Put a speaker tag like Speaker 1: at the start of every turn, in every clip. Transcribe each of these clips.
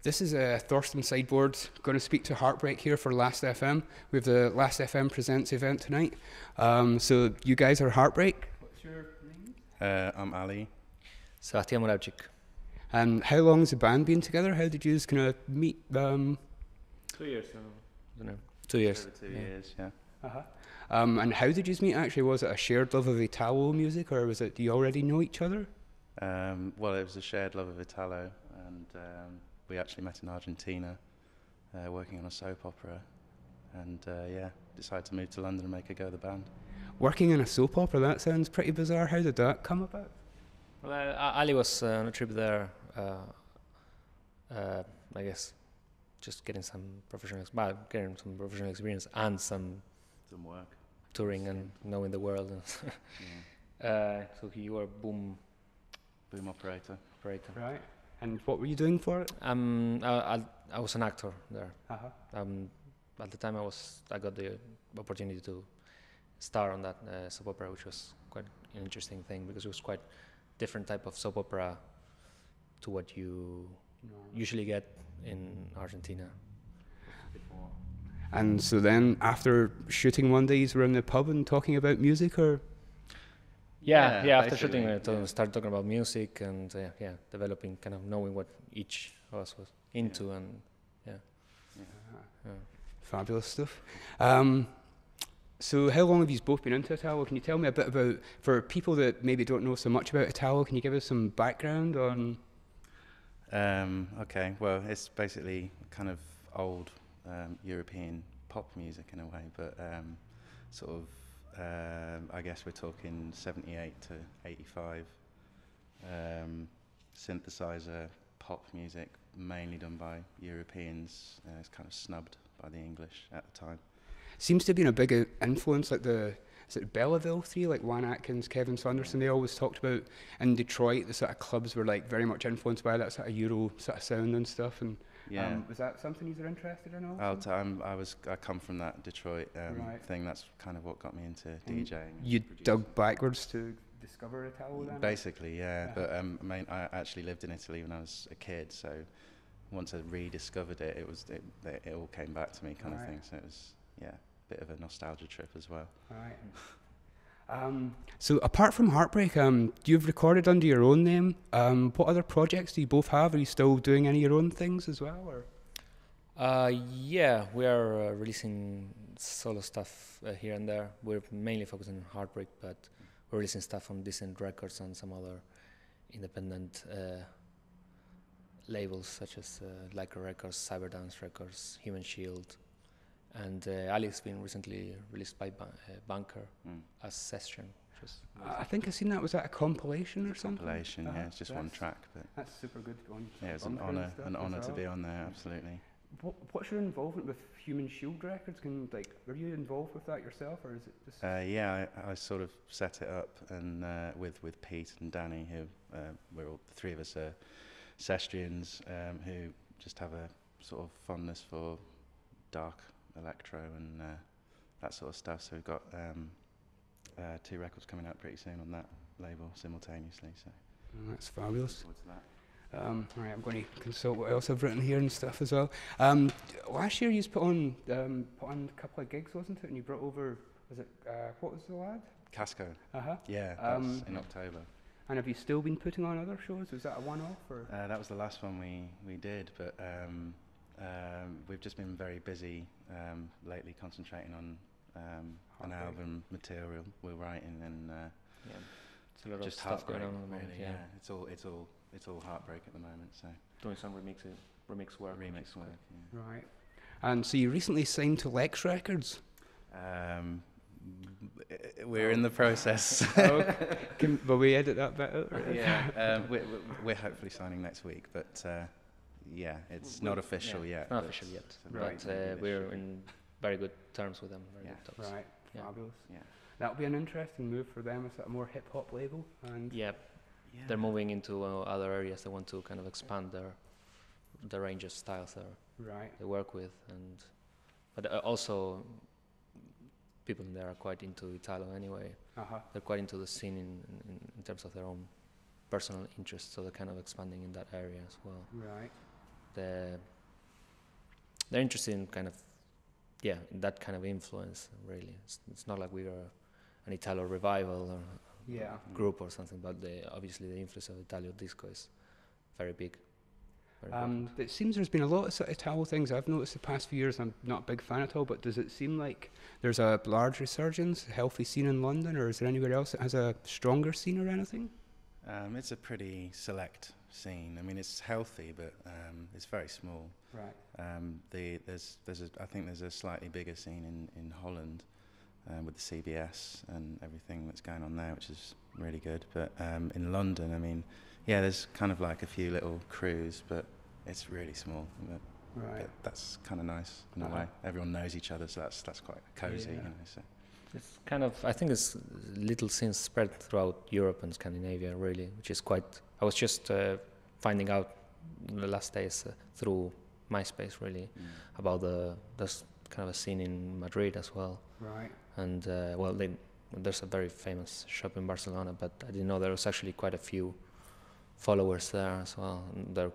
Speaker 1: This is Thorsten Sideboard going to speak to Heartbreak here for Last FM. We have the Last FM Presents event tonight. So you guys are Heartbreak. What's your name?
Speaker 2: I'm Ali.
Speaker 3: Sebastian Moravchik.
Speaker 1: And how long has the band been together? How did you just kind of meet?
Speaker 3: 2 years. I don't know. 2 years.
Speaker 2: Over 2 years, yeah.
Speaker 1: Uh-huh. And how did you meet actually? Was it a shared love of Italo music, or was it, do you already know each other?
Speaker 2: Well, it was a shared love of Italo, and we actually met in Argentina, working on a soap opera, and decided to move to London and make a go of the band.
Speaker 1: Working in a soap opera, that sounds pretty bizarre. How did that come about?
Speaker 3: Well, Ali was on a trip there, I guess, just getting some professional experience and some
Speaker 2: work,
Speaker 3: touring and knowing the world. So he were boom
Speaker 2: operator.
Speaker 3: Right.
Speaker 1: And what were you doing for it?
Speaker 3: I was an actor there.
Speaker 1: Uh-huh.
Speaker 3: At the time, I got the opportunity to star on that soap opera, which was quite an interesting thing because it was quite different type of soap opera to what you usually get in Argentina.
Speaker 1: And so then, after shooting one day, you were in the pub and talking about music, or?
Speaker 3: Yeah. After shooting, started talking about music and developing, kind of knowing what each of us was into, and
Speaker 1: Fabulous stuff. So how long have you both been into Italo? Can you tell me a bit about, for people that maybe don't know so much about Italo, can you give us some background on?
Speaker 2: Okay, well, it's basically kind of old European pop music in a way, but I guess we're talking 78 to 85 synthesizer pop music, mainly done by Europeans. It's kind of snubbed by the English at the time.
Speaker 1: Seems to have been a big influence, like is it Belleville Three, like Juan Atkins, Kevin Saunderson, they always talked about in Detroit, the sort of clubs were like very much influenced by that sort of Euro sort of sound and stuff. And was that something you were interested in also?
Speaker 2: I come from that Detroit thing. That's kind of what got me into DJing.
Speaker 1: You dug backwards to discover Italo then?
Speaker 2: Basically, yeah. But I actually lived in Italy when I was a kid, so once I rediscovered it, it all came back to me, kind of thing. So it was bit of a nostalgia trip as well.
Speaker 1: Right. So apart from Heartbreak, you've recorded under your own name. What other projects do you both have? Are you still doing any of your own things as well, or?
Speaker 3: We are releasing solo stuff here and there. We're mainly focusing on Heartbreak, but we're releasing stuff on Decent Records and some other independent labels such as Leica Records, Cyberdance Records, Human Shield. And Ali's been recently released by Bunker as Session.
Speaker 1: I think I've seen that. Was that a compilation or something?
Speaker 2: Compilation, it's just one track. But
Speaker 1: that's super good to go on.
Speaker 2: Yeah, it's an honour to be on there, absolutely.
Speaker 1: What's your involvement with Human Shield Records? Are you involved with that yourself, or is it just?
Speaker 2: I sort of set it up, and with Pete and Danny, who we're all the three of us are Sestrians, who just have a sort of fondness for dark electro and that sort of stuff. So we've got 2 records coming out pretty soon on that label simultaneously. So
Speaker 1: that's fabulous.
Speaker 2: Look forward to that.
Speaker 1: All right, I'm going to consult what else I've written here and stuff as well. Last year you put on a couple of gigs, wasn't it? And you brought over, what was the lad?
Speaker 2: Casco.
Speaker 1: Yeah.
Speaker 2: That's in October.
Speaker 1: And have you still been putting on other shows? Was that a one-off, or?
Speaker 2: That was the last one we did, but we've just been very busy lately, concentrating on album material we're writing, and
Speaker 3: it's a lot
Speaker 2: just
Speaker 3: of stuff going on
Speaker 2: really.
Speaker 3: Yeah.
Speaker 2: It's all Heartbreak at the moment. So
Speaker 3: doing some remix work.
Speaker 1: Right. And so you recently signed to Lex Records.
Speaker 2: We're in the process.
Speaker 1: Will we edit that bit out?
Speaker 2: We're hopefully signing next week, but it's not official yet.
Speaker 3: It's not official yet, but we're in very good terms with them.
Speaker 1: Right, fabulous. Yeah. That'll be an interesting move for them. It's a more hip hop label, and
Speaker 3: they're moving into other areas. They want to kind of expand the range of styles they work with, but also people in there are quite into Italo anyway. They're quite into the scene in terms of their own personal interests, so they're kind of expanding in that area as well.
Speaker 1: Right.
Speaker 3: they're interested in kind of that kind of influence. Really, it's not like we are an Italo revival or group or something, but obviously the influence of Italo disco is very big.
Speaker 1: It seems there's been a lot of sort of Italo things I've noticed the past few years. I'm not a big fan at all, but does it seem like there's a large resurgence, a healthy scene in London, or is there anywhere else that has a stronger scene or anything?
Speaker 2: It's a pretty select scene. I mean, it's healthy, but it's very small.
Speaker 1: Right.
Speaker 2: I think there's a slightly bigger scene in Holland with the CBS and everything that's going on there, which is really good. But in London, I mean, there's kind of like a few little crews, but it's really small. But that's kind of nice in a way. Everyone knows each other, so that's quite cozy. You know, so.
Speaker 3: It's kind of, I think it's little scenes spread throughout Europe and Scandinavia, really, which is quite. I was just finding out in the last days through MySpace, really, about there's kind of a scene in Madrid as well.
Speaker 1: Right.
Speaker 3: And there's a very famous shop in Barcelona, but I didn't know there was actually quite a few followers there as well. And they're,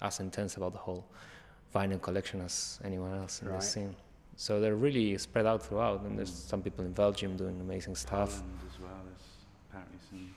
Speaker 3: as intense about the whole vinyl collection as anyone else in the scene. So they're really spread out throughout, and there's some people in Belgium doing amazing stuff.
Speaker 2: Poland as well. There's apparently some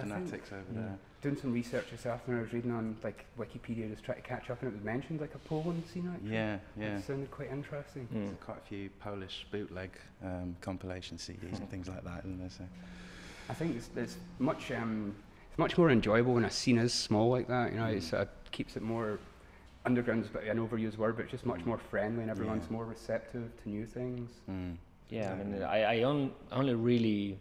Speaker 2: fanatics over there.
Speaker 1: Doing some research this afternoon, I was reading on like Wikipedia, just trying to catch up, and it was mentioned like a Poland scene actually.
Speaker 2: Yeah.
Speaker 1: It sounded quite interesting.
Speaker 2: There's quite a few Polish bootleg compilation CDs and things like that, isn't there? So
Speaker 1: I think it's much more enjoyable when a scene is small like that. It sort of keeps it more. Underground's a bit of an overused word, but it's just much more friendly, and everyone's more receptive to new things.
Speaker 3: Yeah, I mean, I only really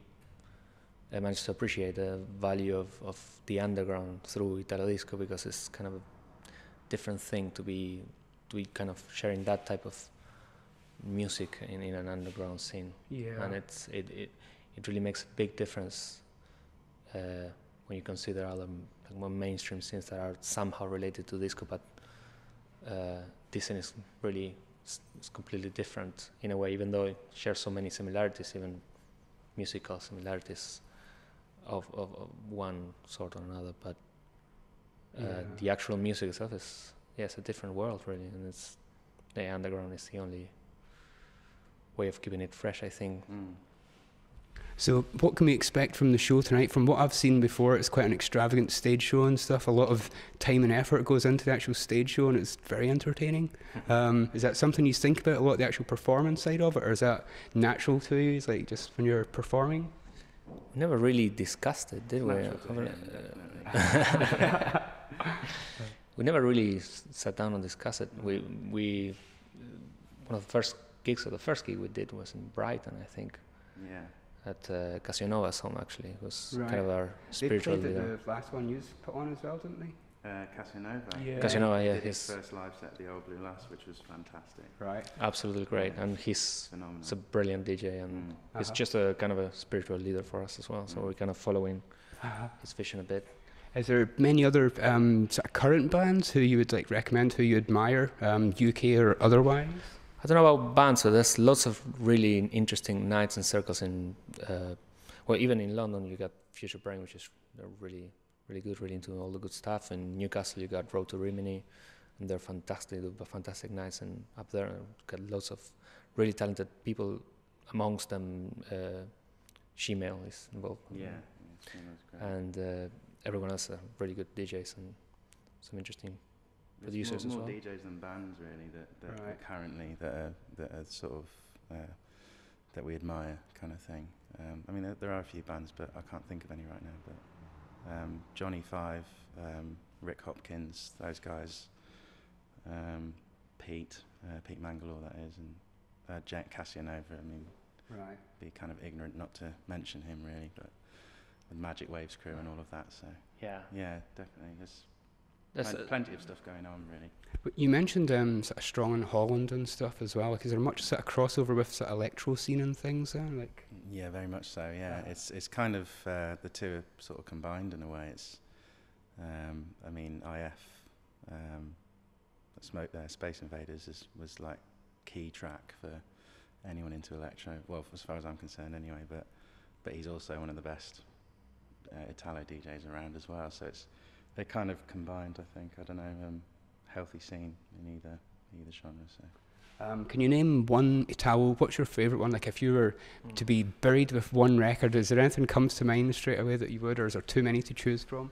Speaker 3: managed to appreciate the value of the underground through Italo disco, because it's kind of a different thing to be kind of sharing that type of music in an underground scene. Yeah, and it really makes a big difference when you consider other more mainstream scenes that are somehow related to disco, but this scene is really it's completely different in a way, even though it shares so many similarities, even musical similarities of one sort or another. But the actual music itself is it's a different world really, and the underground is the only way of keeping it fresh, I think.
Speaker 1: So what can we expect from the show tonight? From what I've seen before, it's quite an extravagant stage show and stuff. A lot of time and effort goes into the actual stage show, and it's very entertaining. Is that something you think about a lot, the actual performance side of it, or is that natural to you? Is like just when you're performing?
Speaker 3: We never really discussed it, did we? We never really sat down and discussed it. We one of the first gigs, or the first gig we did was in Brighton, I think.
Speaker 2: Yeah.
Speaker 3: At Cassionova's home, actually. It was kind of our spiritual leader.
Speaker 1: They played the last one you put on as well, didn't they?
Speaker 2: Cassionova.
Speaker 1: Yeah.
Speaker 3: Cassionova, yeah.
Speaker 2: His first live set at the Old Blue Lass, which was fantastic.
Speaker 1: Right.
Speaker 3: Absolutely great. And he's a brilliant DJ, and he's just a kind of a spiritual leader for us as well. So we're kind of following his vision a bit.
Speaker 1: Is there many other sort of current bands who you would like recommend, who you admire, UK or otherwise?
Speaker 3: I don't know about bands, but there's lots of really interesting nights and circles in, even in London you got Future Brain, which is really, really good, really into all the good stuff. In Newcastle you got Road to Rimini, and they're fantastic, fantastic nights, and up there got lots of really talented people, amongst them Shemale is involved.
Speaker 2: Yeah, Shemale's great.
Speaker 3: And everyone else are really good DJs and some interesting producers
Speaker 2: more
Speaker 3: as well.
Speaker 2: More DJs than bands really that currently that are sort of that we admire, kind of thing. I mean there are a few bands, but I can't think of any right now. But Johnny Five, Rick Hopkins, those guys, Pete Mangalore that is, and Jack Cassionova. I mean, be kind of ignorant not to mention him really, but the Magic Waves crew and all of that. So yeah, definitely. There's plenty of stuff going on, really. But
Speaker 1: you mentioned sort of strong in Holland and stuff as well. Like, is there much sort of crossover with sort of electro scene and things there? Like,
Speaker 2: yeah, very much so. Yeah, it's kind of the two are sort of combined in a way. It's, I mean, IF, Space Invaders was like key track for anyone into electro. Well, as far as I'm concerned, anyway. But he's also one of the best Italo DJs around as well. So they're kind of combined, I think. I don't know healthy scene in either genre. So.
Speaker 1: Can you name one Italo? What's your favourite one? Like, if you were to be buried with one record, is there anything comes to mind straight away that you would, or is there too many to choose from?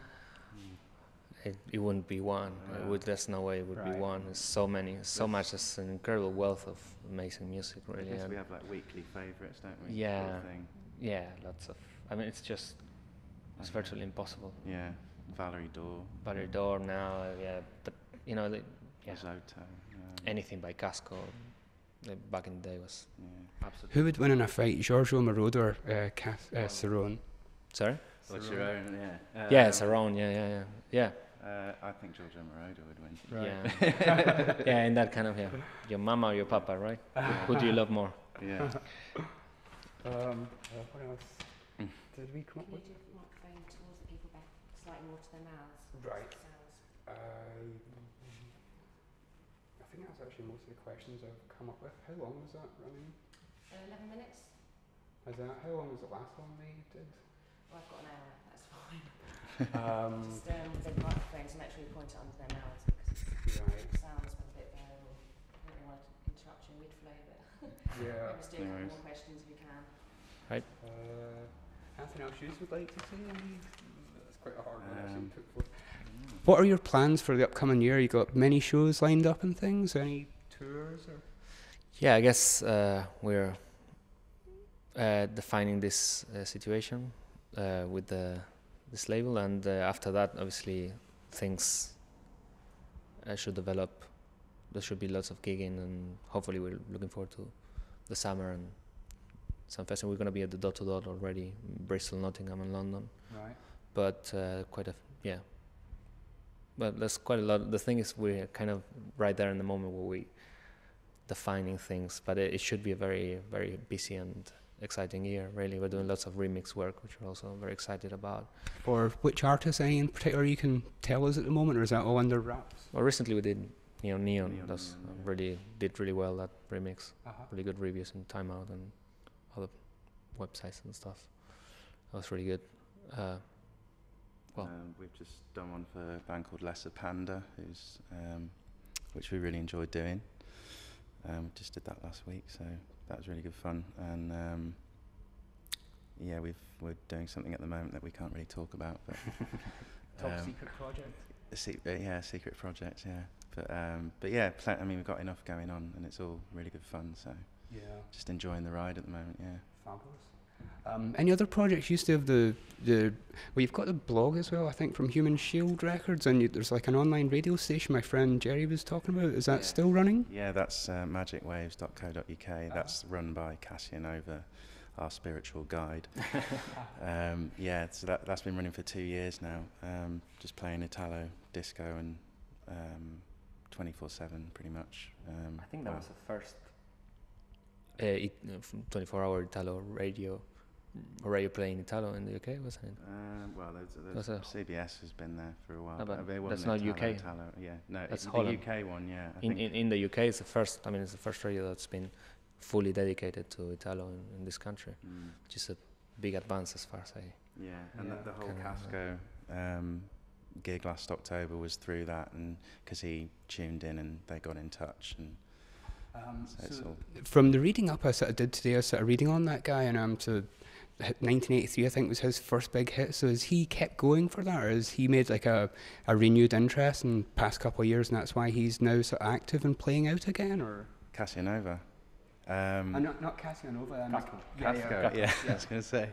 Speaker 3: It wouldn't be one. There's no way it would be one. There's so many, so much. It's an incredible wealth of amazing music, really.
Speaker 2: I guess we have like weekly favourites, don't we?
Speaker 3: Yeah,
Speaker 2: sort of thing.
Speaker 3: Yeah, lots of. I mean, it's virtually impossible.
Speaker 2: Yeah, Valerie
Speaker 3: Dore now, yeah, but you know,
Speaker 2: Risotto.
Speaker 3: Anything by Casco, back in the day was absolutely.
Speaker 1: Who would win in a fight, Giorgio Moroder or Cerrone?
Speaker 3: Sorry?
Speaker 2: Or Cerrone,
Speaker 3: yeah, Cerrone, yeah.
Speaker 2: I think Giorgio Moroder would win.
Speaker 3: Right. Yeah, yeah, in that kind of your mama or your papa, right? Who do you love more?
Speaker 2: Yeah.
Speaker 1: What else did we come up with?
Speaker 4: Can you do the microphone towards the people back slightly more to their mouths?
Speaker 1: Right.
Speaker 4: Sounds.
Speaker 1: I think that's actually most of the questions I've come up with. How long was that running?
Speaker 4: 11 minutes?
Speaker 1: How long was the last one we did?
Speaker 4: Well, I've got an hour, that's fine.
Speaker 1: Um,
Speaker 4: Just with the microphone to make sure you point it under their mouths because
Speaker 1: right.
Speaker 4: the sounds were a bit variable. I don't really want to interrupt you mid-flow, but
Speaker 1: Yeah.
Speaker 4: let's do a couple more questions if we can.
Speaker 1: Anything else you would like to say? That's quite a hard one actually to put forward. What are your plans for the upcoming year? You got many shows lined up and things? Any tours or?
Speaker 3: Yeah, I guess we're defining this situation with this label, and after that, obviously, things should develop. There should be lots of gigging, and hopefully, we're looking forward to the summer and some festival. We're going to be at the Dot to Dot already, Bristol, Nottingham, and London.
Speaker 1: Right.
Speaker 3: But But there's quite a lot. The thing is, we're kind of right there in the moment where we defining things. But it should be a very, very busy and exciting year. Really, we're doing lots of remix work, which we're also very excited about.
Speaker 1: For which artists, any in particular you can tell us at the moment, or is that all under wraps?
Speaker 3: Well, recently we did Neon. That's did really well, that remix. Really good reviews in Time Out and other websites and stuff. That was really good.
Speaker 2: We've just done one for a band called Lesser Panda, which we really enjoyed doing. Just did that last week, so that was really good fun. And we're doing something at the moment that we can't really talk about. But
Speaker 1: Top secret project.
Speaker 2: Secret project. Yeah, but we've got enough going on, and it's all really good fun. So just enjoying the ride at the moment. Yeah.
Speaker 1: Fabulous. Any other projects? You used to have you've got the blog as well, I think, from Human Shield Records, and there's like an online radio station my friend Jerry was talking about. Is that still running?
Speaker 2: Yeah, that's magicwaves.co.uk. That's run by Cassianova, our spiritual guide. So that's been running for 2 years now. Just playing Italo, disco, and 24/7 pretty much.
Speaker 3: I think that was the first 24-hour Italo radio playing Italo in the UK, wasn't it?
Speaker 2: CBS has been there for a while.
Speaker 3: But
Speaker 2: it
Speaker 3: that's
Speaker 2: wasn't
Speaker 3: not UK.
Speaker 2: Italo. Yeah, no,
Speaker 3: That's
Speaker 2: the
Speaker 3: Holland.
Speaker 2: UK one. Yeah,
Speaker 3: In the UK, it's the first. I mean, it's the first radio that's been fully dedicated to Italo in this country, which is a big advance as far as I.
Speaker 2: Yeah, and the whole Casco gig last October was through that, and because he tuned in and they got in touch and.
Speaker 1: From the reading up I sort of did today, I was sort of reading on that guy, and 1983 I think was his first big hit. So has he kept going for that, or has he made like a renewed interest in the past couple of years, and that's why he's now sort of active and playing out again? Or
Speaker 2: Cassianova.
Speaker 1: Not Cassianova.
Speaker 2: Casco. Yeah, I was going to say.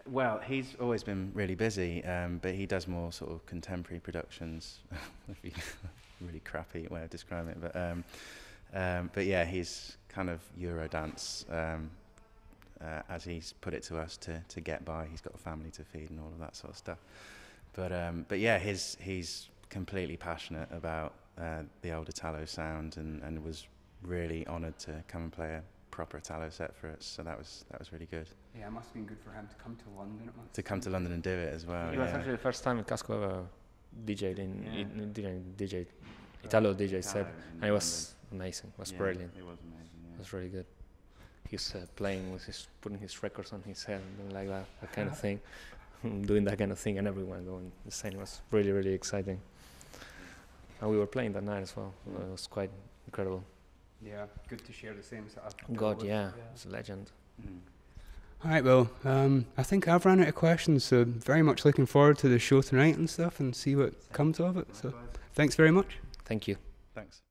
Speaker 2: Well, he's always been really busy, but he does more sort of contemporary productions. Really crappy way of describing it, but yeah, he's kind of Eurodance, as he's put it to us, to get by. He's got a family to feed and all of that sort of stuff. But yeah, he's completely passionate about the old Italo sound, and was really honoured to come and play a proper Italo set for us. So that was really good.
Speaker 1: Yeah, it must have been good for him to come to London.
Speaker 2: To come to London and do it as well.
Speaker 3: It was actually the first time Casco ever DJ'd DJ Italo DJ set, and it was amazing. It was brilliant.
Speaker 2: It was amazing. Yeah.
Speaker 3: It was really good. He's playing with putting his records on his head and like that kind of thing, doing that kind of thing, and everyone going the same. It was really, really exciting. And we were playing that night as well. It was quite incredible.
Speaker 1: Yeah, good to share the same sort of.
Speaker 3: God, yeah, it's a legend.
Speaker 1: All right, well, I think I've run out of questions, so very much looking forward to the show tonight and stuff, and see what comes of it. So, thanks very much.
Speaker 3: Thank you.
Speaker 2: Thanks.